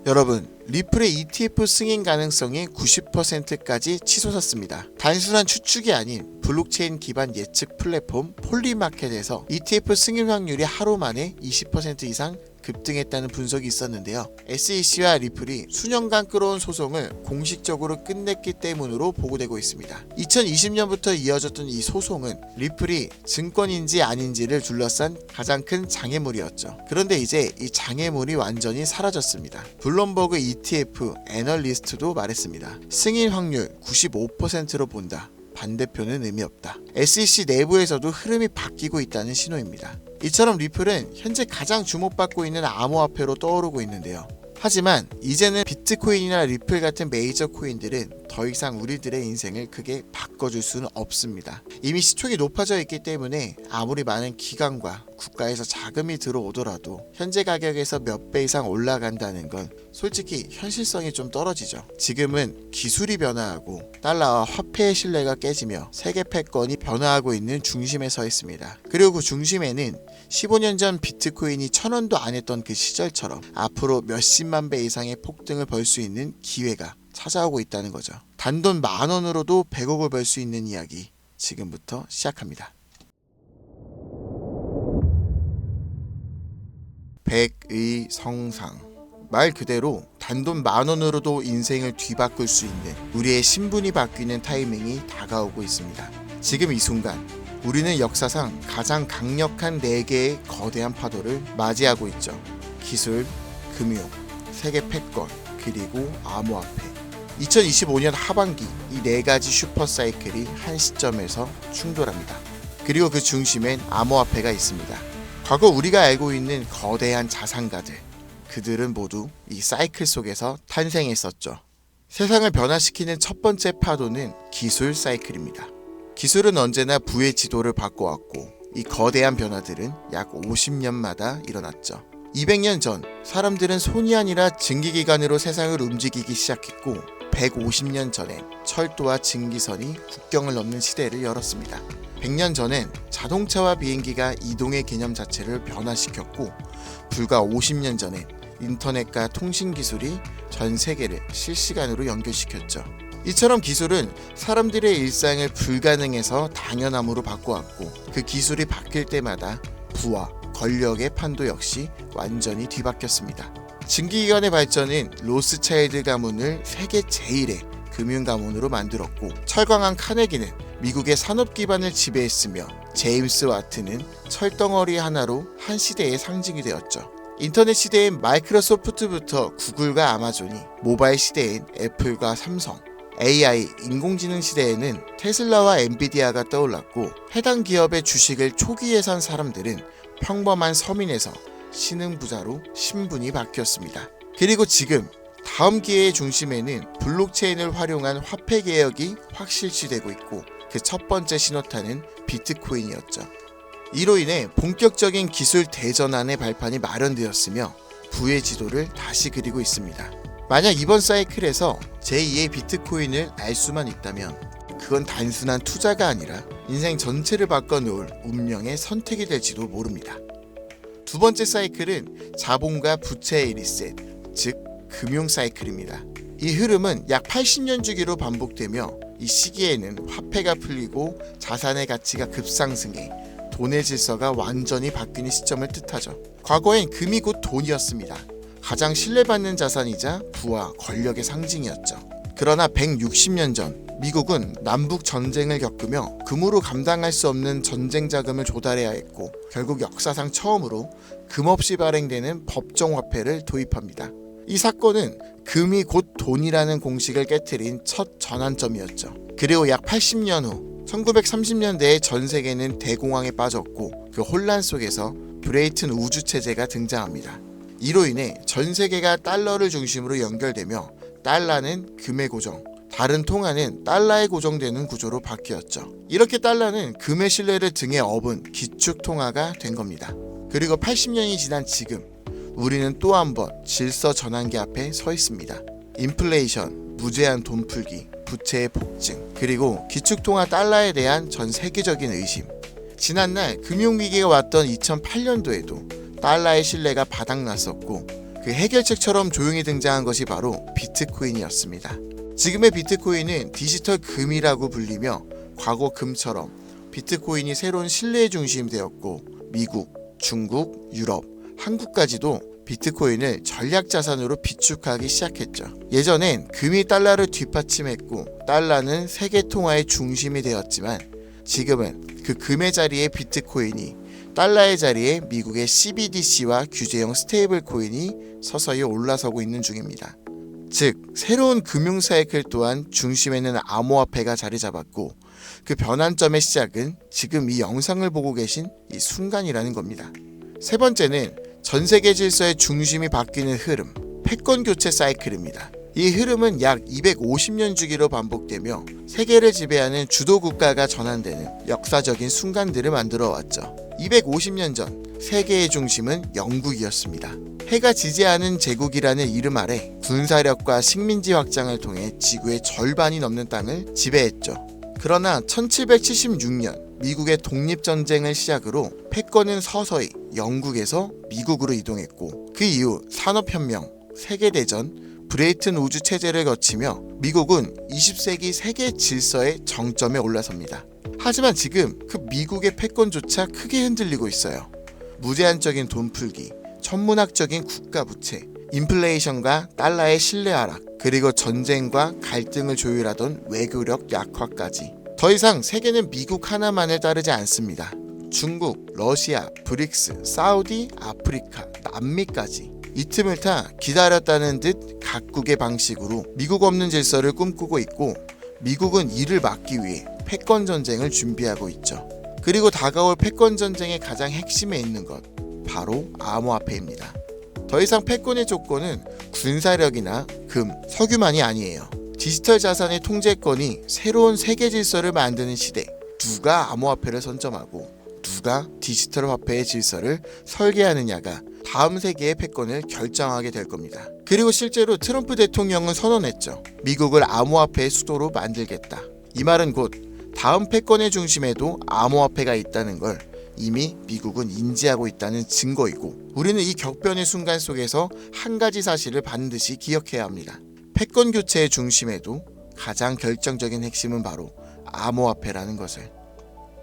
여러분, 리플의 ETF 승인 가능성이 90%까지 치솟았습니다. 단순한 추측이 아닌 블록체인 기반 예측 플랫폼 폴리마켓에서 ETF 승인 확률이 하루 만에 20% 이상 급등했다는 분석이 있었는데요. SEC와 리플이 수년간 끌어온 소송을 공식적으로 끝냈기 때문으로 보고되고 있습니다. 2020년부터 이어졌던 이 소송은 리플이 증권인지 아닌지를 둘러싼 가장 큰 장애물이었죠. 그런데 이제 이 장애물이 완전히 사라졌습니다. 블룸버그 ETF 애널리스트도 말했습니다. 승인 확률 95%로 본다. 반대표는 의미 없다. SEC 내부에서도 흐름이 바뀌고 있다는 신호입니다. 이처럼 리플은 현재 가장 주목받고 있는 암호화폐로 떠오르고 있는데요. 하지만 이제는 비트코인이나 리플 같은 메이저 코인들은 더 이상 우리들의 인생을 크게 바꿔줄 수는 없습니다. 이미 시총이 높아져 있기 때문에 아무리 많은 기관과 국가에서 자금이 들어오더라도 현재 가격에서 몇 배 이상 올라간다는 건 솔직히 현실성이 좀 떨어지죠. 지금은 기술이 변화하고 달러와 화폐의 신뢰가 깨지며 세계 패권이 변화하고 있는 중심에 서 있습니다. 그리고 그 중심에는 15년 전 비트코인이 1000원도 안 했던 그 시절처럼 앞으로 몇십만 배 이상의 폭등을 벌 수 있는 기회가 찾아오고 있다는 거죠. 단돈 10,000원으로도 100억을 벌 수 있는 이야기 지금부터 시작합니다. 백의성상, 말 그대로 단돈 10,000원으로도 인생을 뒤바꿀 수 있는 우리의 신분이 바뀌는 타이밍이 다가오고 있습니다. 지금 이 순간 우리는 역사상 가장 강력한 4개의 거대한 파도를 맞이하고 있죠. 기술, 금융, 세계 패권, 그리고 암호화폐. 2025년 하반기 이 4가지 슈퍼사이클이 한 시점에서 충돌합니다. 그리고 그 중심엔 암호화폐가 있습니다. 과거 우리가 알고 있는 거대한 자산가들, 그들은 모두 이 사이클 속에서 탄생했었죠. 세상을 변화시키는 첫 번째 파도는 기술 사이클입니다. 기술은 언제나 부의 지도를 바꿔왔고 이 거대한 변화들은 약 50년마다 일어났죠. 200년 전 사람들은 손이 아니라 증기기관으로 세상을 움직이기 시작했고 150년 전엔 철도와 증기선이 국경을 넘는 시대를 열었습니다. 100년 전엔 자동차와 비행기가 이동의 개념 자체를 변화시켰고 불과 50년 전엔 인터넷과 통신기술이 전 세계를 실시간으로 연결시켰죠. 이처럼 기술은 사람들의 일상을 불가능해서 당연함으로 바꿔왔고 그 기술이 바뀔 때마다 부와 권력의 판도 역시 완전히 뒤바뀌었습니다. 증기기관의 발전은 로스차일드 가문을 세계 제1의 금융가문으로 만들었고 철광한 카네기는 미국의 산업 기반을 지배했으며 제임스 와트는 철덩어리 하나로 한 시대의 상징이 되었죠. 인터넷 시대엔 마이크로소프트부터 구글과 아마존이, 모바일 시대엔 애플과 삼성, AI, 인공지능 시대에는 테슬라와 엔비디아가 떠올랐고 해당 기업의 주식을 초기에 산 사람들은 평범한 서민에서 신흥부자로 신분이 바뀌었습니다. 그리고 지금 다음 기회의 중심에는 블록체인을 활용한 화폐 개혁이 확실시되고 있고 그 첫 번째 신호탄은 비트코인이었죠. 이로 인해 본격적인 기술 대전환의 발판이 마련되었으며 부의 지도를 다시 그리고 있습니다. 만약 이번 사이클에서 제2의 비트코인을 알 수만 있다면 그건 단순한 투자가 아니라 인생 전체를 바꿔놓을 운명의 선택이 될지도 모릅니다. 두 번째 사이클은 자본과 부채의 리셋, 즉 금융 사이클입니다. 이 흐름은 약 80년 주기로 반복되며 이 시기에는 화폐가 풀리고 자산의 가치가 급상승해 돈의 질서가 완전히 바뀌는 시점을 뜻하죠. 과거엔 금이 곧 돈이었습니다. 가장 신뢰받는 자산이자 부와 권력의 상징이었죠. 그러나 160년 전 미국은 남북 전쟁을 겪으며 금으로 감당할 수 없는 전쟁 자금을 조달해야 했고 결국 역사상 처음으로 금 없이 발행되는 법정 화폐를 도입합니다. 이 사건은 금이 곧 돈이라는 공식을 깨트린 첫 전환점이었죠. 그리고 약 80년 후 1930년대에 전 세계는 대공황에 빠졌고 그 혼란 속에서 브레이튼 우주체제가 등장합니다. 이로 인해 전 세계가 달러를 중심으로 연결되며 달러는 금의 고정, 다른 통화는 달러에 고정되는 구조로 바뀌었죠. 이렇게 달러는 금의 신뢰를 등에 업은 기축통화가 된 겁니다. 그리고 80년이 지난 지금 우리는 또 한 번 질서 전환기 앞에 서 있습니다. 인플레이션, 무제한 돈 풀기, 부채의 폭증, 그리고 기축통화 달러에 대한 전 세계적인 의심. 지난날 금융위기가 왔던 2008년도에도 달러의 신뢰가 바닥났었고 그 해결책처럼 조용히 등장한 것이 바로 비트코인이었습니다. 지금의 비트코인은 디지털 금이라고 불리며 과거 금처럼 비트코인이 새로운 신뢰의 중심이 되었고 미국, 중국, 유럽, 한국까지도 비트코인을 전략 자산으로 비축하기 시작했죠. 예전엔 금이 달러를 뒷받침했고 달러는 세계 통화의 중심이 되었지만 지금은 그 금의 자리에 비트코인이 달러의 자리에 미국의 CBDC와 규제형 스테이블 코인이 서서히 올라서고 있는 중입니다. 즉 새로운 금융 사이클 또한 중심에는 암호화폐가 자리 잡았고 그 변환점의 시작은 지금 이 영상을 보고 계신 이 순간이라는 겁니다. 세 번째는 전 세계 질서의 중심이 바뀌는 흐름, 패권 교체 사이클입니다. 이 흐름은 약 250년 주기로 반복되며 세계를 지배하는 주도 국가가 전환되는 역사적인 순간들을 만들어 왔죠. 250년 전 세계의 중심은 영국이었습니다. 해가 지지 않은 제국이라는 이름 아래 군사력과 식민지 확장을 통해 지구의 절반이 넘는 땅을 지배했죠. 그러나 1776년 미국의 독립전쟁을 시작으로 패권은 서서히 영국에서 미국으로 이동했고 그 이후 산업혁명, 세계대전, 브레이튼 우주 체제를 거치며 미국은 20세기 세계 질서의 정점에 올라섭니다. 하지만 지금 그 미국의 패권조차 크게 흔들리고 있어요. 무제한적인 돈 풀기, 천문학적인 국가 부채, 인플레이션과 달러의 신뢰 하락, 그리고 전쟁과 갈등을 조율하던 외교력 약화까지. 더 이상 세계는 미국 하나만을 따르지 않습니다. 중국, 러시아, 브릭스, 사우디, 아프리카, 남미까지 이 틈을 타 기다렸다는 듯 각국의 방식으로 미국 없는 질서를 꿈꾸고 있고 미국은 이를 막기 위해 패권 전쟁을 준비하고 있죠. 그리고 다가올 패권 전쟁의 가장 핵심에 있는 것 바로 암호화폐입니다. 더 이상 패권의 조건은 군사력이나 금, 석유만이 아니에요. 디지털 자산의 통제권이 새로운 세계 질서를 만드는 시대. 누가 암호화폐를 선점하고 누가 디지털 화폐의 질서를 설계하느냐가 다음 세계의 패권을 결정하게 될 겁니다. 그리고 실제로 트럼프 대통령은 선언했죠. 미국을 암호화폐의 수도로 만들겠다. 이 말은 곧 다음 패권의 중심에도 암호화폐가 있다는 걸 이미 미국은 인지하고 있다는 증거이고 우리는 이 격변의 순간 속에서 한 가지 사실을 반드시 기억해야 합니다. 패권 교체의 중심에도 가장 결정적인 핵심은 바로 암호화폐라는 것을.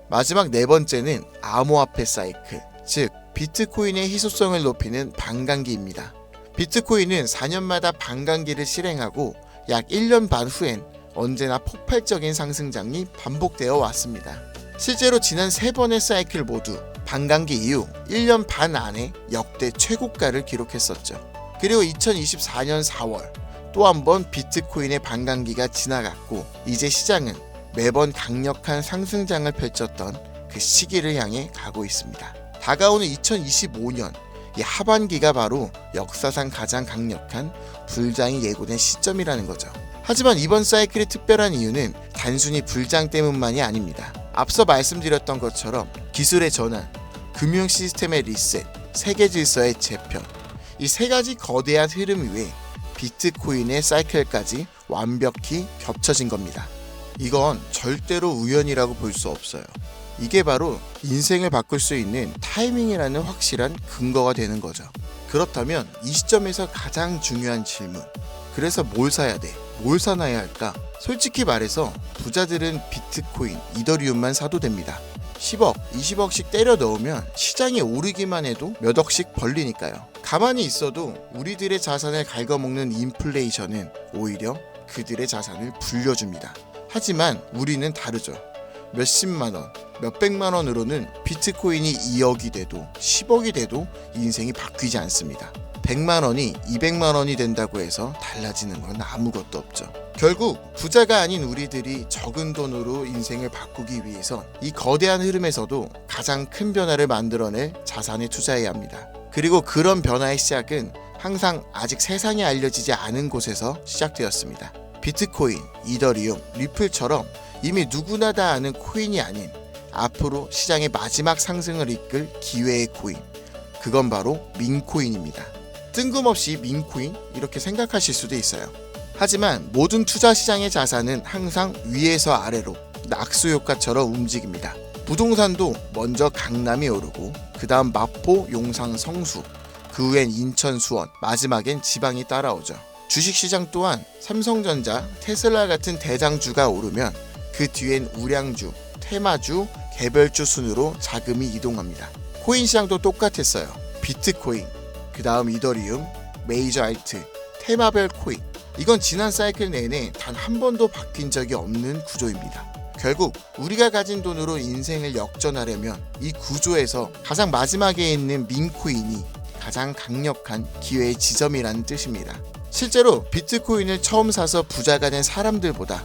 마지막 네 번째는 암호화폐 사이클, 즉 비트코인의 희소성을 높이는 반감기입니다. 비트코인은 4년마다 반감기를 실행하고 약 1년 반 후엔 언제나 폭발적인 상승장이 반복되어 왔습니다. 실제로 지난 3번의 사이클 모두 반감기 이후 1년 반 안에 역대 최고가를 기록했었죠. 그리고 2024년 4월 또 한 번 비트코인의 반감기가 지나갔고 이제 시장은 매번 강력한 상승장을 펼쳤던 그 시기를 향해 가고 있습니다. 다가오는 2025년 이 하반기가 바로 역사상 가장 강력한 불장이 예고된 시점이라는 거죠. 하지만 이번 사이클이 특별한 이유는 단순히 불장 때문만이 아닙니다. 앞서 말씀드렸던 것처럼 기술의 전환, 금융 시스템의 리셋, 세계 질서의 재편, 이 세 가지 거대한 흐름 위에 비트코인의 사이클까지 완벽히 겹쳐진 겁니다. 이건 절대로 우연이라고 볼 수 없어요. 이게 바로 인생을 바꿀 수 있는 타이밍이라는 확실한 근거가 되는 거죠. 그렇다면 이 시점에서 가장 중요한 질문, 그래서 뭘 사야 돼? 뭘 사놔야 할까? 솔직히 말해서 부자들은 비트코인, 이더리움만 사도 됩니다. 10억, 20억씩 때려 넣으면 시장이 오르기만 해도 몇 억씩 벌리니까요. 가만히 있어도 우리들의 자산을 갉아먹는 인플레이션은 오히려 그들의 자산을 불려줍니다. 하지만 우리는 다르죠. 몇십만 원, 몇백만 원으로는 비트코인이 2억이 돼도 10억이 돼도 인생이 바뀌지 않습니다. 100만 원이 200만 원이 된다고 해서 달라지는 건 아무것도 없죠. 결국 부자가 아닌 우리들이 적은 돈으로 인생을 바꾸기 위해선 이 거대한 흐름에서도 가장 큰 변화를 만들어낼 자산에 투자해야 합니다. 그리고 그런 변화의 시작은 항상 아직 세상에 알려지지 않은 곳에서 시작되었습니다. 비트코인, 이더리움, 리플처럼 이미 누구나 다 아는 코인이 아닌 앞으로 시장의 마지막 상승을 이끌 기회의 코인, 그건 바로 민코인입니다. 뜬금없이 민코인? 이렇게 생각하실 수도 있어요. 하지만 모든 투자 시장의 자산은 항상 위에서 아래로 낙수 효과처럼 움직입니다. 부동산도 먼저 강남이 오르고 그 다음 마포, 용산, 성수, 그 후엔 인천, 수원, 마지막엔 지방이 따라오죠. 주식시장 또한 삼성전자, 테슬라 같은 대장주가 오르면 그 뒤엔 우량주, 테마주, 개별주 순으로 자금이 이동합니다. 코인 시장도 똑같았어요. 비트코인, 그 다음 이더리움, 메이저 알트, 테마별 코인. 이건 지난 사이클 내내 단 한 번도 바뀐 적이 없는 구조입니다. 결국 우리가 가진 돈으로 인생을 역전하려면 이 구조에서 가장 마지막에 있는 민코인이 가장 강력한 기회의 지점이라는 뜻입니다. 실제로 비트코인을 처음 사서 부자가 된 사람들보다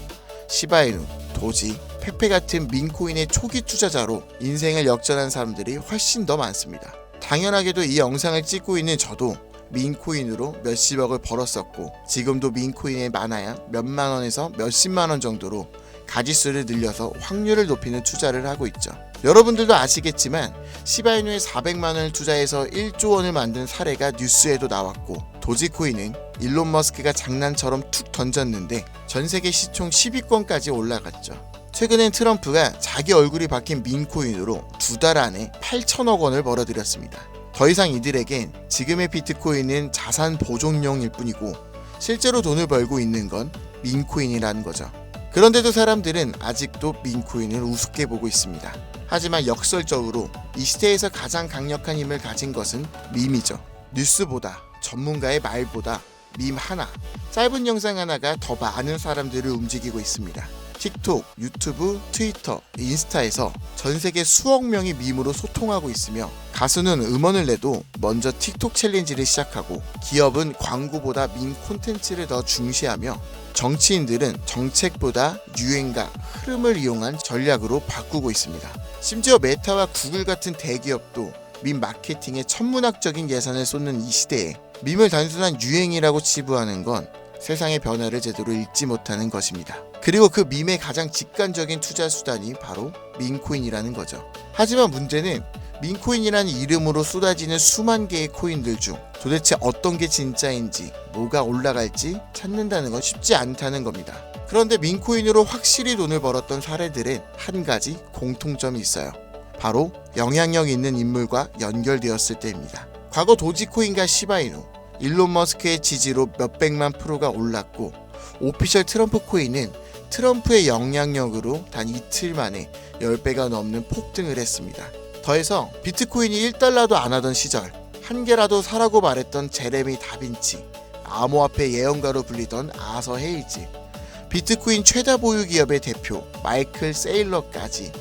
시바이누, 도지, 페페 같은 민코인의 초기 투자자로 인생을 역전한 사람들이 훨씬 더 많습니다. 당연하게도 이 영상을 찍고 있는 저도 민코인으로 몇십억을 벌었었고 지금도 민코인에 많아야 몇만 원에서 몇십만 원 정도로 가지수를 늘려서 확률을 높이는 투자를 하고 있죠. 여러분들도 아시겠지만 시바이누에 400만 원을 투자해서 1조 원을 만든 사례가 뉴스에도 나왔고 도지코인은 일론 머스크가 장난처럼 툭 던졌는데 전세계 시총 10위권까지 올라갔죠. 최근엔 트럼프가 자기 얼굴이 박힌 민코인으로 2달 안에 8천억 원을 벌어들였습니다. 더 이상 이들에겐 지금의 비트코인은 자산 보존용일 뿐이고 실제로 돈을 벌고 있는 건 민코인이라는 거죠. 그런데도 사람들은 아직도 민코인을 우습게 보고 있습니다. 하지만 역설적으로 이 시대에서 가장 강력한 힘을 가진 것은 밈이죠. 뉴스보다, 전문가의 말보다 밈 하나, 짧은 영상 하나가 더 많은 사람들을 움직이고 있습니다. 틱톡, 유튜브, 트위터, 인스타에서 전 세계 수억 명이 밈으로 소통하고 있으며 가수는 음원을 내도 먼저 틱톡 챌린지를 시작하고 기업은 광고보다 밈 콘텐츠를 더 중시하며 정치인들은 정책보다 유행과 흐름을 이용한 전략으로 바꾸고 있습니다. 심지어 메타와 구글 같은 대기업도 밈 마케팅에 천문학적인 예산을 쏟는 이 시대에 밈을 단순한 유행이라고 치부하는 건 세상의 변화를 제대로 읽지 못하는 것입니다. 그리고 그 밈의 가장 직관적인 투자 수단이 바로 민코인이라는 거죠. 하지만 문제는 민코인이라는 이름으로 쏟아지는 수만 개의 코인들 중 도대체 어떤 게 진짜인지 뭐가 올라갈지 찾는다는 건 쉽지 않다는 겁니다. 그런데 민코인으로 확실히 돈을 벌었던 사례들은 한 가지 공통점이 있어요. 바로 영향력 있는 인물과 연결되었을 때입니다. 과거 도지코인과 시바이누, 일론 머스크의 지지로 몇백만 프로가 올랐고 오피셜 트럼프 코인은 트럼프의 영향력으로 단 이틀 만에 10배가 넘는 폭등을 했습니다. 더해서 비트코인이 1달러도 안 하던 시절 한 개라도 사라고 말했던 제레미 다빈치, 암호화폐 예언가로 불리던 아서 헤이즈, 비트코인 최다 보유 기업의 대표 마이클 세일러까지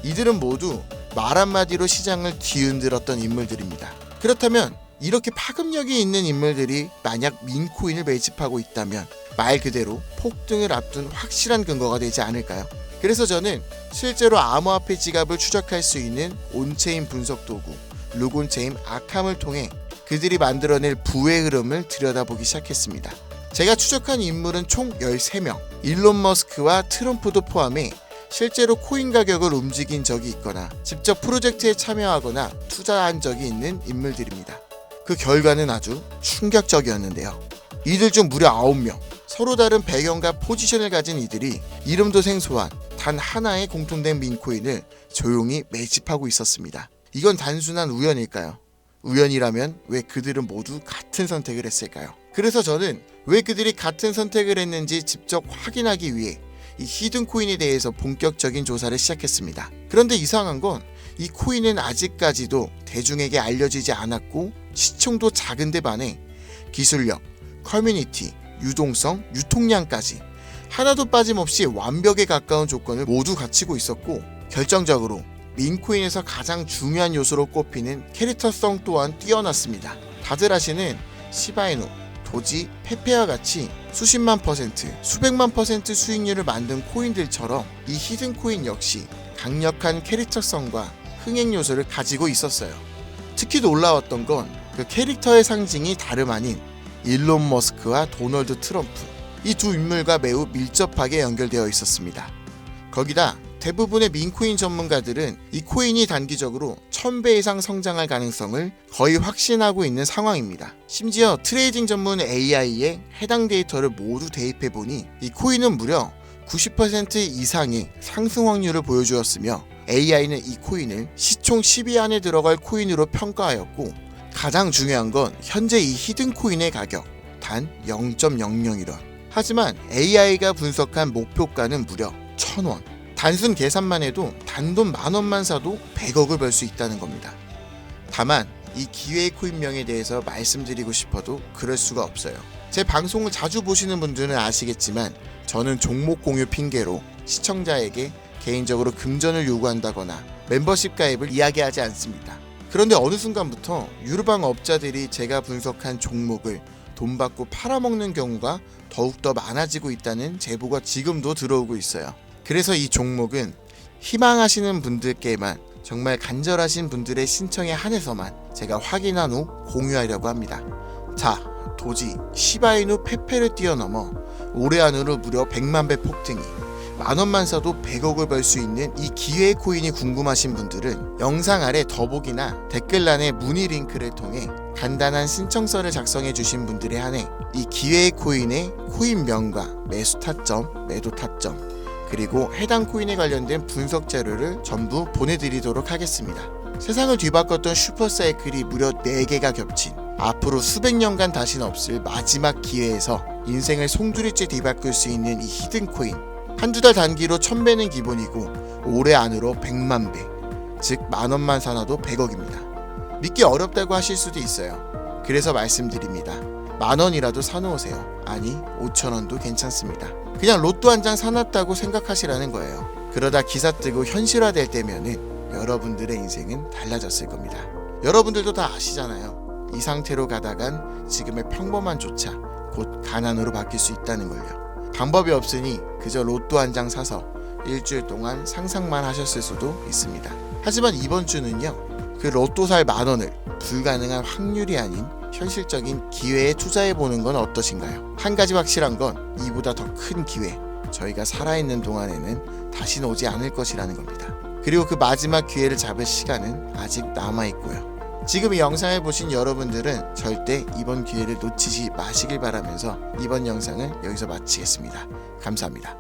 이들은 모두 말 한마디로 시장을 뒤흔들었던 인물들입니다. 그렇다면 이렇게 파급력이 있는 인물들이 만약 민코인을 매집하고 있다면 말 그대로 폭등을 앞둔 확실한 근거가 되지 않을까요? 그래서 저는 실제로 암호화폐 지갑을 추적할 수 있는 온체인 분석 도구 루곤체인 아캄을 통해 그들이 만들어낼 부의 흐름을 들여다보기 시작했습니다. 제가 추적한 인물은 총 13명, 일론 머스크와 트럼프도 포함해 실제로 코인 가격을 움직인 적이 있거나 직접 프로젝트에 참여하거나 투자한 적이 있는 인물들입니다. 그 결과는 아주 충격적이었는데요. 이들 중 무려 9명, 서로 다른 배경과 포지션을 가진 이들이 이름도 생소한 단 하나의 공통된 민코인을 조용히 매집하고 있었습니다. 이건 단순한 우연일까요? 우연이라면 왜 그들은 모두 같은 선택을 했을까요? 그래서 저는 왜 그들이 같은 선택을 했는지 직접 확인하기 위해 이 히든 코인에 대해서 본격적인 조사를 시작했습니다. 그런데 이상한 건 이 코인은 아직까지도 대중에게 알려지지 않았고 시총도 작은데 반해 기술력, 커뮤니티, 유동성, 유통량까지 하나도 빠짐없이 완벽에 가까운 조건을 모두 갖추고 있었고 결정적으로 민코인에서 가장 중요한 요소로 꼽히는 캐릭터성 또한 뛰어났습니다. 다들 아시는 시바이누, 도지, 페페와 같이 수십만 퍼센트, 수백만 퍼센트 수익률을 만든 코인들처럼 이 히든 코인 역시 강력한 캐릭터성과 흥행 요소를 가지고 있었어요. 특히 놀라웠던 건 그 캐릭터의 상징이 다름 아닌 일론 머스크와 도널드 트럼프, 이 두 인물과 매우 밀접하게 연결되어 있었습니다. 거기다 대부분의 민코인 전문가들은 이 코인이 단기적으로 1000배 이상 성장할 가능성을 거의 확신하고 있는 상황입니다. 심지어 트레이딩 전문 AI에 해당 데이터를 모두 대입해보니 이 코인은 무려 90% 이상의 상승 확률을 보여주었으며 AI는 이 코인을 시총 10위 안에 들어갈 코인으로 평가하였고 가장 중요한 건 현재 이 히든코인의 가격 단 0.00원. 하지만 AI가 분석한 목표가는 무려 1,000원. 단순 계산만 해도 단돈 10,000원만 사도 100억을 벌 수 있다는 겁니다. 다만 이 기회의 코인명에 대해서 말씀드리고 싶어도 그럴 수가 없어요. 제 방송을 자주 보시는 분들은 아시겠지만 저는 종목 공유 핑계로 시청자에게 개인적으로 금전을 요구한다거나 멤버십 가입을 이야기하지 않습니다. 그런데 어느 순간부터 유르방 업자들이 제가 분석한 종목을 돈 받고 팔아먹는 경우가 더욱더 많아지고 있다는 제보가 지금도 들어오고 있어요. 그래서 이 종목은 희망하시는 분들께만, 정말 간절하신 분들의 신청에 한해서만 제가 확인한 후 공유하려고 합니다. 자, 도지 시바이누 페페를 뛰어넘어 올해 안으로 무려 100만 배 폭등이, 10,000원만 사도 100억을 벌 수 있는 이 기회의 코인이 궁금하신 분들은 영상 아래 더보기나 댓글란의 문의 링크를 통해 간단한 신청서를 작성해 주신 분들에 한해 이 기회의 코인의 코인명과 매수 타점, 매도 타점, 그리고 해당 코인에 관련된 분석 자료를 전부 보내드리도록 하겠습니다. 세상을 뒤바꿨던 슈퍼사이클이 무려 4개가 겹친 앞으로 수백 년간 다시는 없을 마지막 기회에서 인생을 송두리째 뒤바꿀 수 있는 이 히든코인, 한두 달 단기로 1000배는 기본이고 올해 안으로 100만 배, 즉 10,000원만 사놔도 100억입니다. 믿기 어렵다고 하실 수도 있어요. 그래서 말씀드립니다. 10,000원이라도 사놓으세요. 아니 5,000원도 괜찮습니다. 그냥 로또 한 장 사놨다고 생각하시라는 거예요. 그러다 기사 뜨고 현실화될 때면은 여러분들의 인생은 달라졌을 겁니다. 여러분들도 다 아시잖아요. 이 상태로 가다간 지금의 평범한 조차 곧 가난으로 바뀔 수 있다는 걸요. 방법이 없으니 그저 로또 한 장 사서 일주일 동안 상상만 하셨을 수도 있습니다. 하지만 이번 주는요, 그 로또 살 10,000원을 불가능한 확률이 아닌 현실적인 기회에 투자해보는 건 어떠신가요? 한 가지 확실한 건 이보다 더 큰 기회, 저희가 살아있는 동안에는 다시는 오지 않을 것이라는 겁니다. 그리고 그 마지막 기회를 잡을 시간은 아직 남아있고요. 지금 이 영상을 보신 여러분들은 절대 이번 기회를 놓치지 마시길 바라면서 이번 영상을 여기서 마치겠습니다. 감사합니다.